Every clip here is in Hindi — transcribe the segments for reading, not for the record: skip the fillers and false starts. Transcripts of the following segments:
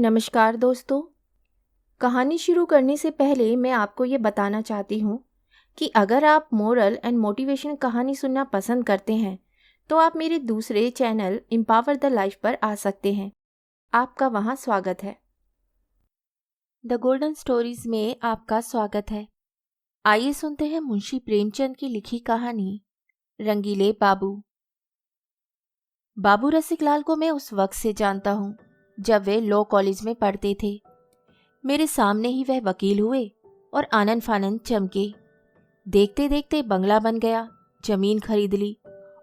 नमस्कार दोस्तों। कहानी शुरू करने से पहले मैं आपको ये बताना चाहती हूँ कि अगर आप मोरल एंड मोटिवेशन कहानी सुनना पसंद करते हैं तो आप मेरे दूसरे चैनल एम्पावर द लाइफ पर आ सकते हैं। आपका वहाँ स्वागत है। द गोल्डन स्टोरीज में आपका स्वागत है। आइए सुनते हैं मुंशी प्रेमचंद की लिखी कहानी रंगीले बाबू। बाबू रसिकलाल को मैं उस वक्त से जानता हूँ जब वे लॉ कॉलेज में पढ़ते थे। मेरे सामने ही वह वकील हुए और आनन फानन चमके। देखते देखते बंगला बन गया, जमीन खरीद ली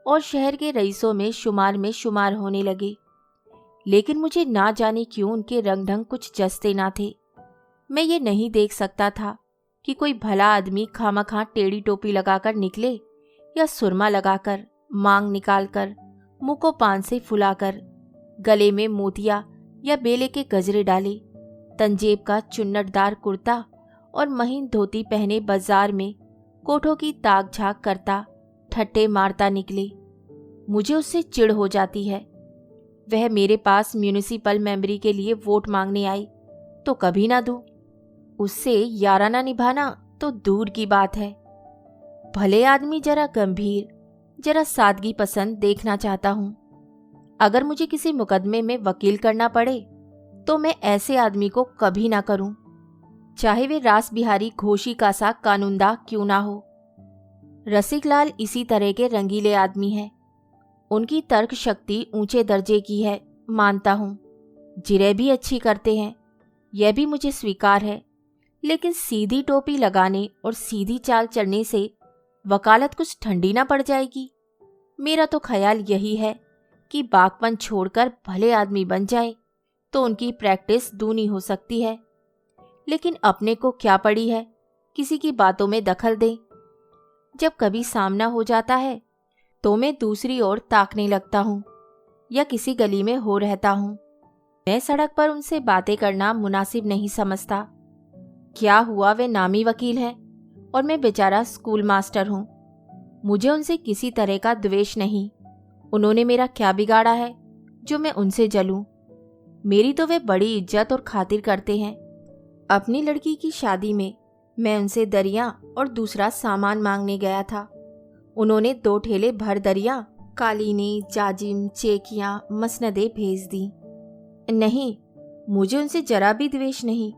और शहर के रईसों में शुमार होने लगे। लेकिन मुझे ना जाने क्यों उनके रंग ढंग कुछ जचते ना थे। मैं ये नहीं देख सकता था कि कोई भला आदमी खामखा टेढ़ी टोपी लगाकर निकले या सुरमा लगाकर, मांग निकालकर, मुंह को पान से फुलाकर, गले में मोतिया या बेले के गजरे डाले, तंजेब का चुन्नटदार कुर्ता और महीन धोती पहने बाजार में कोठों की ताक झाक करता, ठट्टे मारता निकले। मुझे उससे चिढ़ हो जाती है। वह मेरे पास म्यूनिसिपल मेंबरी के लिए वोट मांगने आई तो कभी ना दूं। उससे याराना निभाना तो दूर की बात है। भले आदमी जरा गंभीर, जरा सादगी पसंद देखना चाहता हूं। अगर मुझे किसी मुकदमे में वकील करना पड़े तो मैं ऐसे आदमी को कभी ना करूं, चाहे वे रास बिहारी घोषी का सा कानूनदा क्यों ना हो। रसिकलाल इसी तरह के रंगीले आदमी हैं। उनकी तर्क शक्ति ऊंचे दर्जे की है, मानता हूं। जिरे भी अच्छी करते हैं, यह भी मुझे स्वीकार है। लेकिन सीधी टोपी लगाने और सीधी चाल चलने से वकालत कुछ ठंडी ना पड़ जाएगी। मेरा तो ख्याल यही है कि बागपन छोड़कर भले आदमी बन जाए तो उनकी प्रैक्टिस दूनी हो सकती है। लेकिन अपने को क्या पड़ी है किसी की बातों में दखल दें। जब कभी सामना हो जाता है तो मैं दूसरी ओर ताकने लगता हूँ या किसी गली में हो रहता हूँ। मैं सड़क पर उनसे बातें करना मुनासिब नहीं समझता। क्या हुआ, वे नामी वकील हैं और मैं बेचारा स्कूल मास्टर हूँ। मुझे उनसे किसी तरह का द्वेष नहीं। उन्होंने मेरा क्या बिगाड़ा है जो मैं उनसे जलूं। मेरी तो वे बड़ी इज्जत और खातिर करते हैं। अपनी लड़की की शादी में मैं उनसे दरिया और दूसरा सामान मांगने गया था। उन्होंने 2 ठेले भर दरिया, कालीने, जाजिम, चेकियां, मसनदे भेज दी। नहीं, मुझे उनसे जरा भी द्वेष नहीं।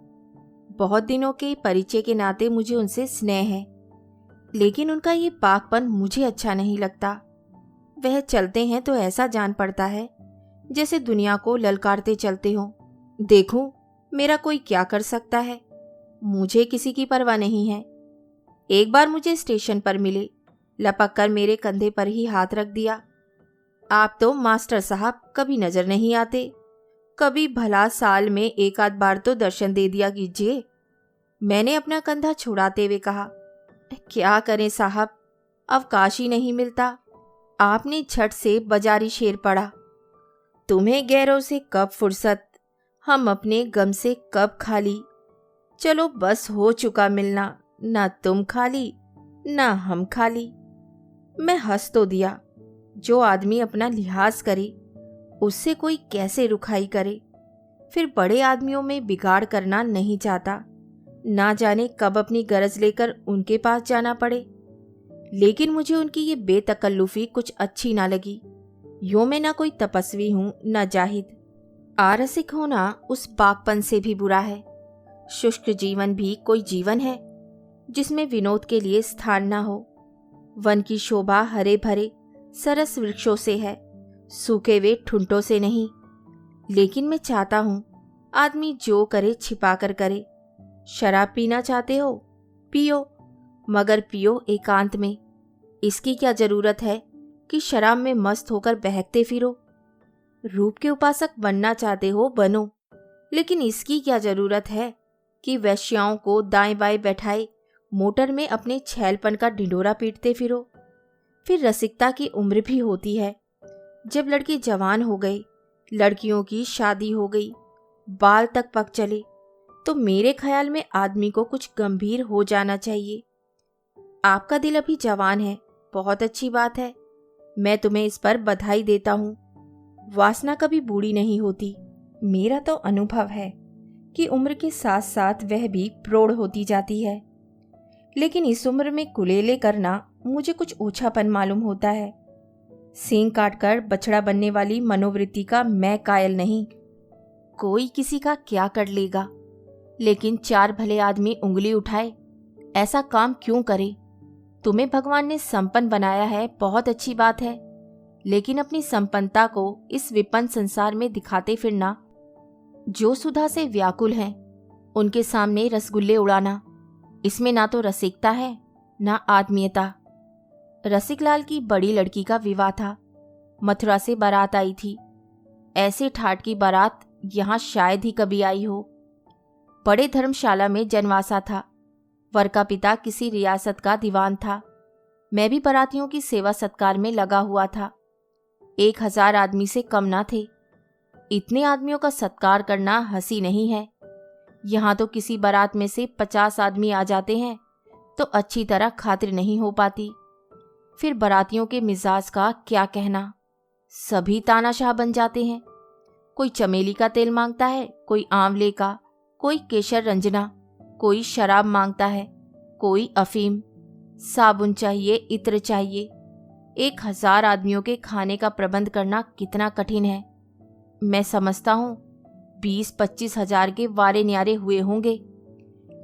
बहुत दिनों के परिचय के नाते मुझे उनसे स्नेह है। लेकिन उनका ये पाकपन मुझे अच्छा नहीं लगता। वह चलते हैं तो ऐसा जान पड़ता है जैसे दुनिया को ललकारते चलते हों। देखूं, मेरा कोई क्या कर सकता है। मुझे किसी की परवाह नहीं है। एक बार मुझे स्टेशन पर मिले, लपक कर मेरे कंधे पर ही हाथ रख दिया। आप तो मास्टर साहब कभी नजर नहीं आते। कभी भला साल में 1 आध बार तो दर्शन दे दिया कीजिए। मैंने अपना कंधा छुड़ाते हुए कहा, क्या करें साहब, अवकाश ही नहीं मिलता। आपने झट से बाजारी शेर पढ़ा, तुम्हें गैरों से कब फुर्सत, हम अपने गम से कब खाली। चलो बस हो चुका मिलना, ना तुम खाली ना हम खाली। मैं हंस तो दिया। जो आदमी अपना लिहाज करे उससे कोई कैसे रुखाई करे। फिर बड़े आदमियों में बिगाड़ करना नहीं चाहता। ना जाने कब अपनी गरज लेकर उनके पास जाना पड़े। लेकिन मुझे उनकी ये बेतकल्लुफी कुछ अच्छी ना लगी। यूं मैं ना कोई तपस्वी हूं ना जाहिद। आरसिक होना उस बागपन से भी बुरा है। शुष्क जीवन भी कोई जीवन है जिसमें विनोद के लिए स्थान ना हो। वन की शोभा हरे भरे सरस वृक्षों से है, सूखे हुए ठुंटों से नहीं। लेकिन मैं चाहता हूं आदमी जो करे छिपा कर करे। शराब पीना चाहते हो, पियो, मगर पियो एकांत में। इसकी क्या जरूरत है कि शराब में मस्त होकर बहकते फिरो। रूप के उपासक बनना चाहते हो, बनो, लेकिन इसकी क्या जरूरत है कि वैश्याओं को दाएं बाएं बैठाए मोटर में अपने छैलपन का ढिंढोरा पीटते फिरो। फिर रसिकता की उम्र भी होती है। जब लड़के जवान हो गए, लड़कियों की शादी हो गई, बाल तक पक चले, तो मेरे ख्याल में आदमी को कुछ गंभीर हो जाना चाहिए। आपका दिल अभी जवान है, बहुत अच्छी बात है। मैं तुम्हें इस पर बधाई देता हूँ। वासना कभी बूढ़ी नहीं होती। मेरा तो अनुभव है कि उम्र के साथ साथ वह भी प्रौढ़ होती जाती है, लेकिन इस उम्र में कुलेले करना मुझे कुछ ओछापन मालूम होता है। सींग काटकर बछड़ा बनने वाली मनोवृत्ति का मैं कायल नहीं। कोई किसी का क्या कर लेगा, लेकिन चार भले आदमी उंगली उठाए ऐसा काम क्यों करे। तुम्हें भगवान ने संपन्न बनाया है, बहुत अच्छी बात है, लेकिन अपनी संपन्नता को इस विपन्न संसार में दिखाते फिरना, जो सुधा से व्याकुल हैं उनके सामने रसगुल्ले उड़ाना, इसमें ना तो रसिकता है ना आत्मीयता। रसिकलाल की बड़ी लड़की का विवाह था। मथुरा से बारात आई थी। ऐसे ठाट की बारात यहाँ शायद ही कभी आई हो। बड़े धर्मशाला में जनवासा था। वर का पिता किसी रियासत का दीवान था। मैं भी बारातियों की सेवा सत्कार में लगा हुआ था। 1000 आदमी से कम ना थे। इतने आदमियों का सत्कार करना हंसी नहीं है। यहाँ तो किसी बारात में से 50 आदमी आ जाते हैं तो अच्छी तरह खातिर नहीं हो पाती। फिर बारातियों के मिजाज का क्या कहना, सभी तानाशाह बन जाते हैं। कोई चमेली का तेल मांगता है, कोई आंवले का, कोई केशर रंजना, कोई शराब मांगता है, कोई अफीम। साबुन चाहिए, इत्र चाहिए। 1000 आदमियों के खाने का प्रबंध करना कितना कठिन है। मैं समझता हूँ 20-25 हजार के वारे न्यारे हुए होंगे,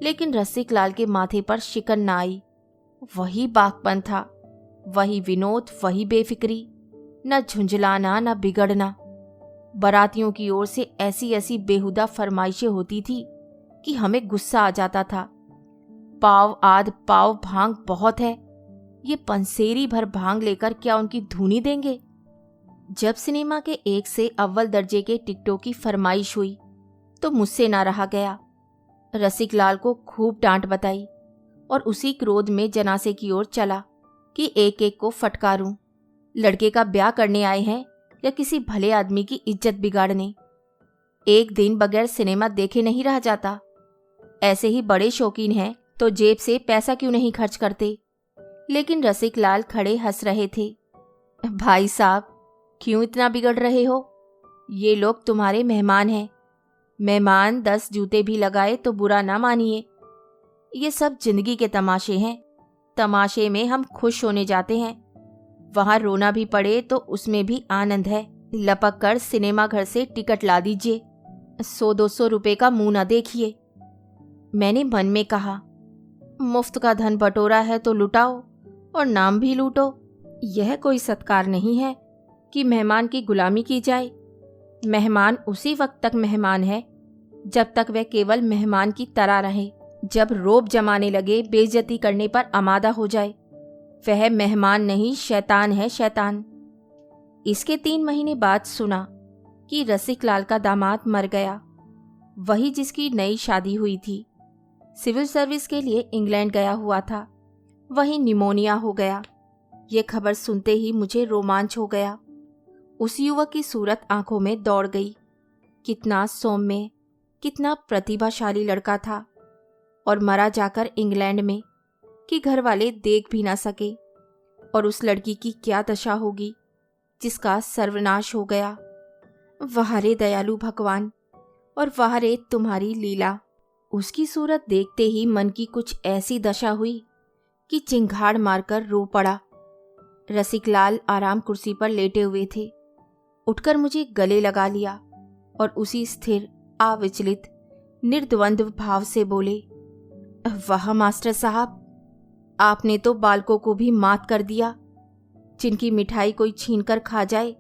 लेकिन रसिकलाल के माथे पर शिकन ना आई। वही बागपन था, वही विनोद, वही बेफिक्री, न झुंझलाना न बिगड़ना। बारातियों की ओर से ऐसी ऐसी बेहुदा फरमाइशें होती थी कि हमें गुस्सा आ जाता था। पाव आध पाव भांग बहुत है, ये पंसेरी भर भांग लेकर क्या उनकी धूनी देंगे। जब सिनेमा के 1 से अव्वल दर्जे के टिकटों की फरमाइश हुई तो मुझसे ना रहा गया। रसिकलाल को खूब डांट बताई और उसी क्रोध में जनासे की ओर चला कि एक एक को फटकारूं। लड़के का ब्याह करने आए हैं या किसी भले आदमी की इज्जत बिगाड़ने। एक दिन बगैर सिनेमा देखे नहीं रह जाता। ऐसे ही बड़े शौकीन हैं तो जेब से पैसा क्यों नहीं खर्च करते। लेकिन रसिकलाल खड़े हंस रहे थे। भाई साहब, क्यों इतना बिगड़ रहे हो? ये लोग तुम्हारे मेहमान हैं। मेहमान 10 जूते भी लगाए तो बुरा ना मानिए। ये सब जिंदगी के तमाशे हैं। तमाशे में हम खुश होने जाते हैं, वहां रोना भी पड़े तो उसमें भी आनंद है। लपक कर सिनेमा घर से टिकट ला दीजिए, 100-200 रुपए का मुंह ना देखिए। मैंने मन में कहा, मुफ्त का धन बटोरा है तो लुटाओ और नाम भी लूटो। यह कोई सत्कार नहीं है कि मेहमान की गुलामी की जाए। मेहमान उसी वक्त तक मेहमान है जब तक वह केवल मेहमान की तरह रहे। जब रोब जमाने लगे, बेइज्जती करने पर आमादा हो जाए, वह मेहमान नहीं शैतान है, शैतान। इसके 3 महीने बाद सुना कि रसिकलाल का दामाद मर गया, वही जिसकी नई शादी हुई थी। सिविल सर्विस के लिए इंग्लैंड गया हुआ था, वहीं निमोनिया हो गया। ये खबर सुनते ही मुझे रोमांच हो गया। उस युवक की सूरत आंखों में दौड़ गई। कितना सौम्य, कितना प्रतिभाशाली लड़का था, और मरा जाकर इंग्लैंड में कि घर वाले देख भी ना सके। और उस लड़की की क्या दशा होगी जिसका सर्वनाश हो गया। वाह रे दयालु भगवान, और वाह रे तुम्हारी लीला। उसकी सूरत देखते ही मन की कुछ ऐसी दशा हुई कि चिंगाड़ मारकर रो पड़ा। रसिकलाल आराम कुर्सी पर लेटे हुए थे। उठकर मुझे गले लगा लिया और उसी स्थिर, अविचलित, निर्द्वंद्व भाव से बोले, वाह मास्टर साहब, आपने तो बालकों को भी मात कर दिया। जिनकी मिठाई कोई छीनकर खा जाए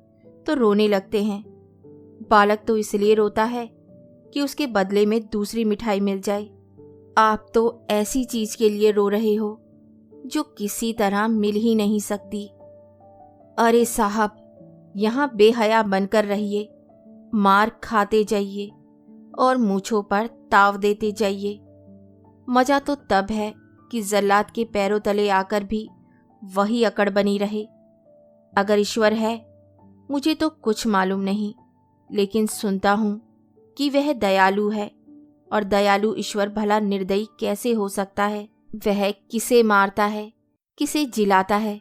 तो रोने लगते हैं। बालक तो इसलिए रोता है कि उसके बदले में दूसरी मिठाई मिल जाए। आप तो ऐसी चीज के लिए रो रहे हो जो किसी तरह मिल ही नहीं सकती। अरे साहब, यहाँ बेहया बनकर रहिए, मार खाते जाइए और मूंछों पर ताव देते जाइए। मजा तो तब है कि जल्लाद के पैरों तले आकर भी वही अकड़ बनी रहे। अगर ईश्वर है, मुझे तो कुछ मालूम नहीं, लेकिन सुनता हूँ कि वह दयालु है, और दयालु ईश्वर भला निर्दयी कैसे हो सकता है। वह किसे मारता है, किसे जिलाता है,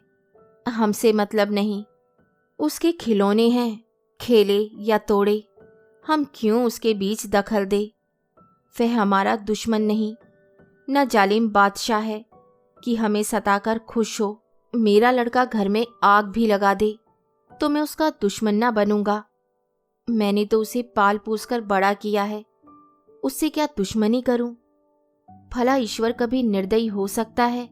हमसे मतलब नहीं। उसके खिलौने हैं, खेले या तोड़े, हम क्यों उसके बीच दखल दे? वह हमारा दुश्मन नहीं, न जालिम बादशाह है कि हमें सताकर खुश हो। मेरा लड़का घर में आग भी लगा दे तो मैं उसका दुश्मन ना बनूंगा। मैंने तो उसे पाल पोस कर बड़ा किया है, उससे क्या दुश्मनी करूं? भला ईश्वर कभी निर्दयी हो सकता है?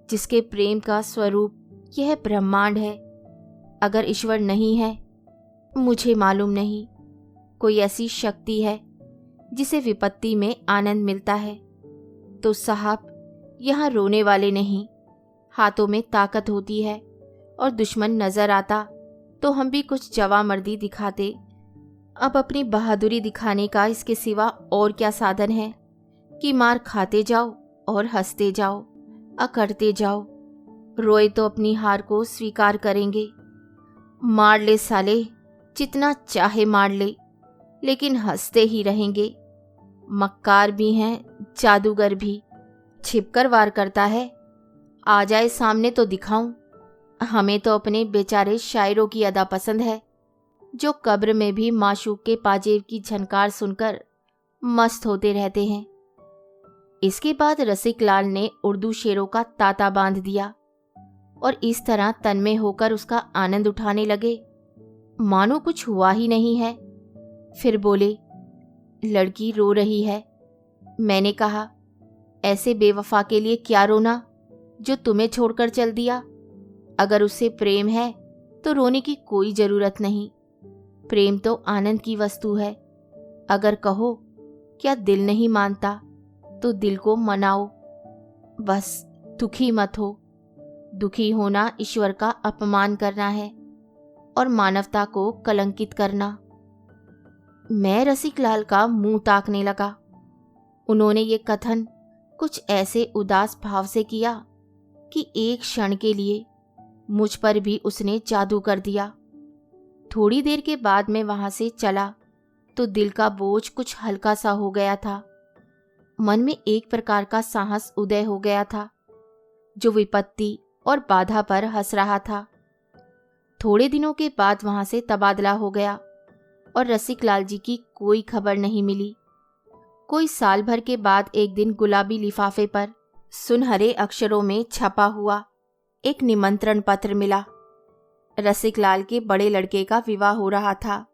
जिसके प्रेम का स्वरूप यह ब्रह्मांड है, अगर ईश्वर नहीं है, मुझे मालूम नहीं, कोई ऐसी शक्ति है जिसे विपत्ति में आनंद मिलता है, तो साहब यहाँ रोने वाले नहीं, हाथों में ताकत होती है और दुश्मन नजर आता तो हम भी कुछ जवामर्दी दिखाते। अब अपनी बहादुरी दिखाने का इसके सिवा और क्या साधन है कि मार खाते जाओ और हंसते जाओ, अकड़ते जाओ। रोए तो अपनी हार को स्वीकार करेंगे। मार ले साले, जितना चाहे मार ले, लेकिन हंसते ही रहेंगे। मक्कार भी हैं, जादूगर भी, छिपकर वार करता है। आ जाए सामने तो दिखाऊं। हमें तो अपने बेचारे शायरों की अदा पसंद है, जो कब्र में भी माशूक के पाजेब की झनकार सुनकर मस्त होते रहते हैं। इसके बाद रसिक लाल ने उर्दू शेरों का तांता बांध दिया और इस तरह तन्मय होकर उसका आनंद उठाने लगे मानो कुछ हुआ ही नहीं है। फिर बोले, लड़की रो रही है। मैंने कहा, ऐसे बेवफा के लिए क्या रोना जो तुम्हें छोड़कर चल दिया। अगर उससे प्रेम है तो रोने की कोई जरूरत नहीं। प्रेम तो आनंद की वस्तु है। अगर कहो क्या दिल नहीं मानता तो दिल को मनाओ, बस दुखी मत हो। दुखी होना ईश्वर का अपमान करना है और मानवता को कलंकित करना। मैं रसिक लाल का मुंह ताकने लगा। उन्होंने ये कथन कुछ ऐसे उदास भाव से किया कि एक क्षण के लिए मुझ पर भी उसने जादू कर दिया। थोड़ी देर के बाद मैं वहां से चला तो दिल का बोझ कुछ हल्का सा हो गया था। मन में एक प्रकार का साहस उदय हो गया था जो विपत्ति और बाधा पर हंस रहा था। थोड़े दिनों के बाद वहां से तबादला हो गया और रसिक लाल जी की कोई खबर नहीं मिली। कोई साल भर के बाद एक दिन गुलाबी लिफाफे पर सुनहरे अक्षरों में छपा हुआ एक निमंत्रण पत्र मिला। रसिक लाल के बड़े लड़के का विवाह हो रहा था।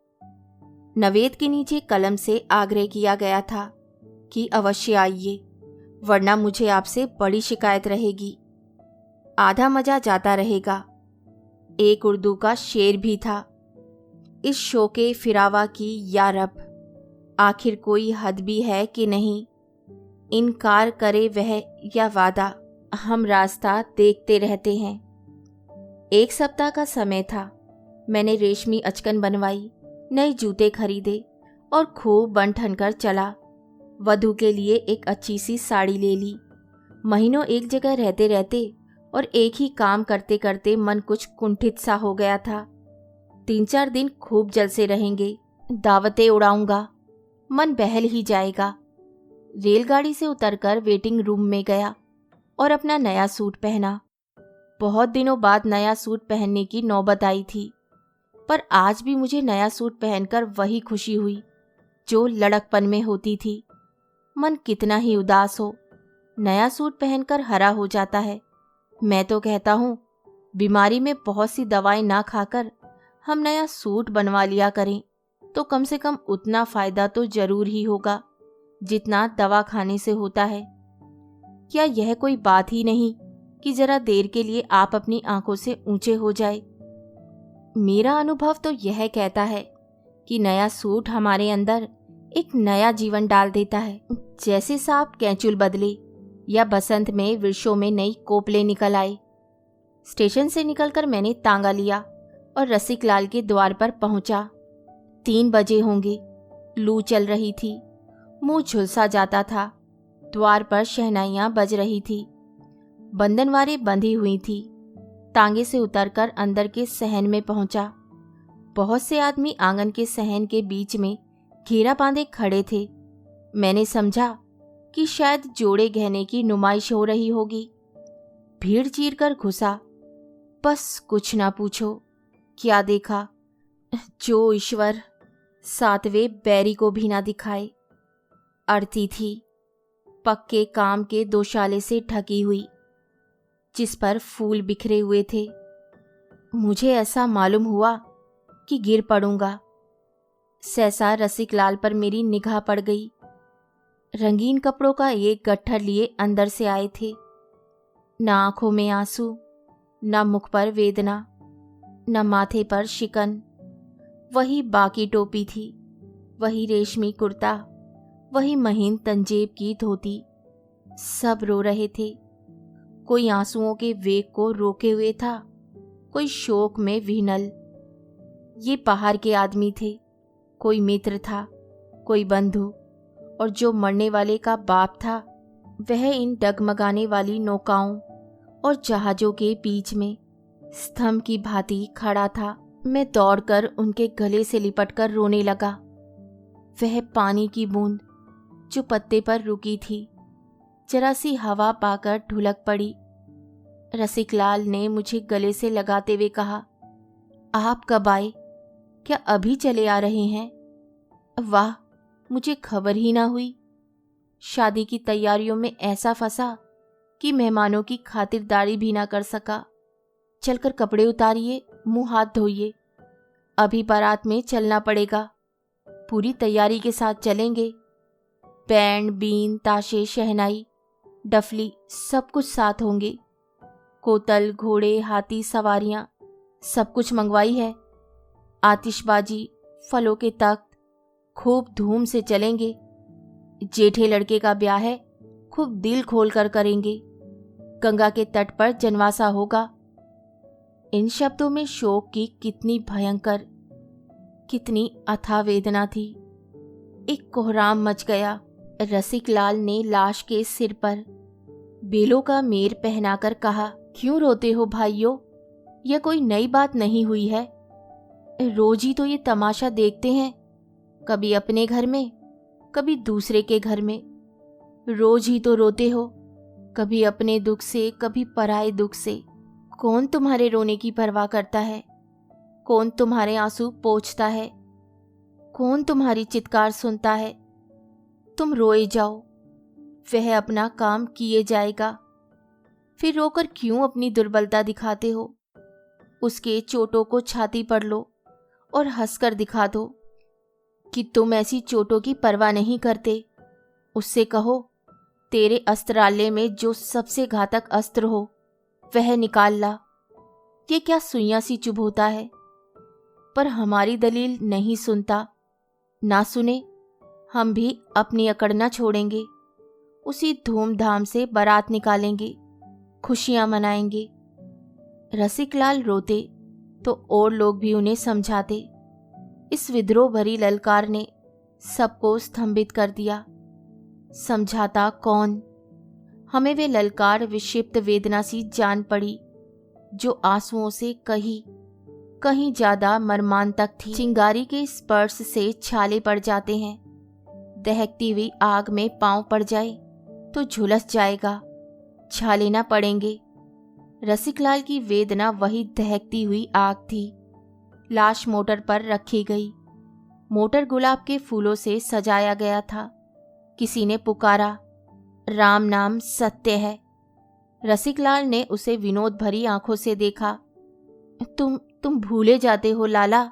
नवेद के नीचे कलम से आग्रह किया गया था कि अवश्य आइए, वरना मुझे आपसे बड़ी शिकायत रहेगी। आधा मजा जाता रहेगा। एक उर्दू का शेर भी था, इस शोके फिरावा की या रब, आखिर कोई हद भी है कि नहीं। इनकार करे वह या वादा, हम रास्ता देखते रहते हैं। एक सप्ताह का समय था। मैंने रेशमी अचकन बनवाई, नए जूते खरीदे और खूब बन ठन कर चला। वधू के लिए एक अच्छी सी साड़ी ले ली। महीनों एक जगह रहते रहते और एक ही काम करते करते मन कुछ कुंठित सा हो गया था। 3-4 दिन खूब जलसे रहेंगे, दावतें उड़ाऊंगा, मन बहल ही जाएगा। रेलगाड़ी से उतरकर वेटिंग रूम में गया और अपना नया सूट पहना। बहुत दिनों बाद नया सूट पहनने की नौबत आई थी, पर आज भी मुझे नया सूट पहनकर वही खुशी हुई जो लड़कपन में होती थी। मन कितना ही उदास हो, नया सूट पहनकर हरा हो जाता है। मैं तो कहता हूँ, बीमारी में बहुत सी दवाएं ना खाकर हम नया सूट बनवा लिया करें तो कम से कम उतना फायदा तो जरूर ही होगा जितना दवा खाने से होता है। क्या यह कोई बात ही नहीं कि जरा देर के लिए आप अपनी आंखों से ऊंचे हो जाए। मेरा अनुभव तो यह कहता है कि नया सूट हमारे अंदर एक नया जीवन डाल देता है। जैसे सांप कैंचुल बदले या बसंत में वृक्षों में नई कोपले निकल आए। स्टेशन से निकलकर मैंने तांगा लिया और रसिक लाल के द्वार पर पहुंचा। 3 बजे होंगे। लू चल रही थी, मुंह झुलसा जाता था। द्वार पर शहनाइयां बज रही थी, बंधनवारें बंधी हुई थी। तांगे से उतरकर अंदर के सहन में पहुंचा। बहुत से आदमी आंगन के सहन के बीच में घेरा बांधे खड़े थे। मैंने समझा कि शायद जोड़े गहने की नुमाइश हो रही होगी। भीड़ चीर कर घुसा। बस कुछ ना पूछो, क्या देखा। जो ईश्वर, सातवें बैरी को भी ना दिखाए। अर्थी थी पक्के काम के दोशाले से ढकी हुई, जिस पर फूल बिखरे हुए थे। मुझे ऐसा मालूम हुआ कि गिर पड़ूंगा। सहसा रसिकलाल पर मेरी निगाह पड़ गई। रंगीन कपड़ों का एक गट्ठर लिए अंदर से आए थे। ना आंखों में आंसू, ना मुख पर वेदना, न माथे पर शिकन। वही बाकी टोपी थी, वही रेशमी कुर्ता, वही महीन तंजेब की धोती। सब रो रहे थे। कोई आंसुओं के वेग को रोके हुए था, कोई शोक में विह्वल। ये बाहर के आदमी थे। कोई मित्र था, कोई बंधु, और जो मरने वाले का बाप था वह इन डगमगाने वाली नौकाओं और जहाजों के बीच में स्तंभ की भांति खड़ा था। मैं दौड़कर उनके गले से लिपटकर रोने लगा। वह पानी की बूंद जो पत्ते पर रुकी थी, जरा सी हवा पाकर ढुलक पड़ी। रसिकलाल ने मुझे गले से लगाते हुए कहा, आप कब आए? क्या अभी चले आ रहे हैं? वाह, मुझे खबर ही ना हुई। शादी की तैयारियों में ऐसा फंसा कि मेहमानों की खातिरदारी भी ना कर सका। चलकर कपड़े उतारिए, मुंह हाथ धोइए। अभी बारात में चलना पड़ेगा। पूरी तैयारी के साथ चलेंगे। बैंड, बीन, ताशे, शहनाई, डफली सब कुछ साथ होंगे। कोतल, घोड़े, हाथी, सवारियां सब कुछ मंगवाई है। आतिशबाजी, फलों के तख्त, खूब धूम से चलेंगे। जेठे लड़के का ब्याह है, खूब दिल खोल कर करेंगे। गंगा के तट पर जनवासा होगा। इन शब्दों में शोक की कितनी भयंकर, कितनी अथाह वेदना थी। एक कोहराम मच गया। रसिकलाल ने लाश के सिर पर बेलों का मेर पहनाकर कहा, क्यों रोते हो भाइयों? यह कोई नई बात नहीं हुई है। रोज ही तो ये तमाशा देखते हैं, कभी अपने घर में, कभी दूसरे के घर में। रोज ही तो रोते हो, कभी अपने दुख से, कभी पराए दुख से। कौन तुम्हारे रोने की परवाह करता है? कौन तुम्हारे आंसू पोंछता है? कौन तुम्हारी चित्कार सुनता है? तुम रोए जाओ, वह अपना काम किए जाएगा। फिर रोकर क्यों अपनी दुर्बलता दिखाते हो? उसके चोटों को छाती पर लो और हंसकर दिखा दो कि तुम ऐसी चोटों की परवाह नहीं करते। उससे कहो, तेरे अस्त्रालय में जो सबसे घातक अस्त्र हो वह निकाल ला। ये क्या सुइयां सी चुभोता है? पर हमारी दलील नहीं सुनता। ना सुने, हम भी अपनी अकड़ न छोड़ेंगे। उसी धूमधाम से बारात निकालेंगे, खुशियां मनाएंगे। रसिकलाल रोते तो और लोग भी उन्हें समझाते। इस विद्रोह भरी ललकार ने सबको स्तंभित कर दिया। समझाता कौन? हमें वे ललकार विक्षिप्त वेदना सी जान पड़ी, जो आंसुओं से कहीं ज्यादा मर्मांतक थी। चिंगारी के स्पर्श से छाले पड़ जाते हैं। दहकती हुई आग में पांव पड़ जाए तो झुलस जाएगा, छाले ना पड़ेंगे। रसिकलाल की वेदना वही दहकती हुई आग थी। लाश मोटर पर रखी गई। मोटर गुलाब के फूलों से सजाया गया था। किसी ने पुकारा, राम नाम सत्य है। रसिकलाल ने उसे विनोद भरी आंखों से देखा। तुम भूले जाते हो लाला,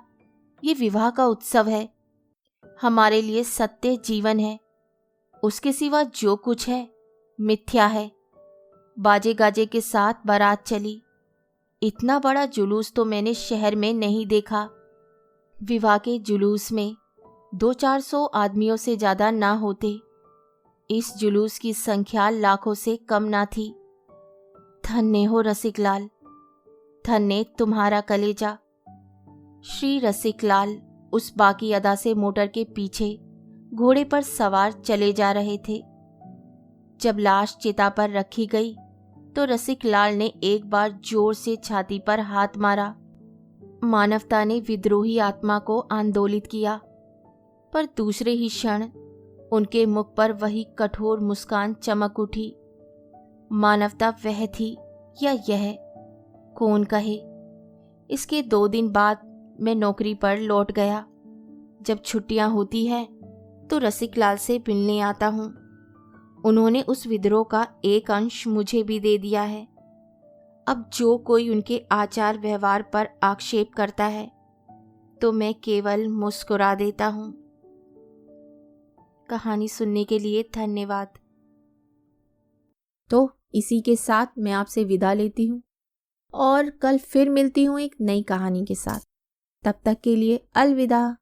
ये विवाह का उत्सव है। हमारे लिए सत्य जीवन है, उसके सिवा जो कुछ है मिथ्या है। बाजे गाजे के साथ बारात चली। इतना बड़ा जुलूस तो मैंने शहर में नहीं देखा। विवाह के जुलूस में 200-400 आदमियों से ज्यादा ना होते। इस जुलूस की संख्या लाखों से कम ना थी। धन्य हो रसिकलाल, धन्य तुम्हारा कलेजा। श्री रसिकलाल उस बाकी अदा से मोटर के पीछे घोड़े पर सवार चले जा रहे थे। जब लाश चिता पर रखी गई तो रसिकलाल ने एक बार जोर से छाती पर हाथ मारा। मानवता ने विद्रोही आत्मा को आंदोलित किया, पर दूसरे ही क्षण उनके मुख पर वही कठोर मुस्कान चमक उठी। मानवता वह थी या यह, कौन कहे। इसके 2 दिन बाद मैं नौकरी पर लौट गया। जब छुट्टियां होती है तो रसिक लाल से मिलने आता हूँ। उन्होंने उस विद्रोह का एक अंश मुझे भी दे दिया है। अब जो कोई उनके आचार व्यवहार पर आक्षेप करता है तो मैं केवल मुस्कुरा देता हूँ। कहानी सुनने के लिए धन्यवाद। तो इसी के साथ मैं आपसे विदा लेती हूँ और कल फिर मिलती हूँ एक नई कहानी के साथ। तब तक के लिए अलविदा।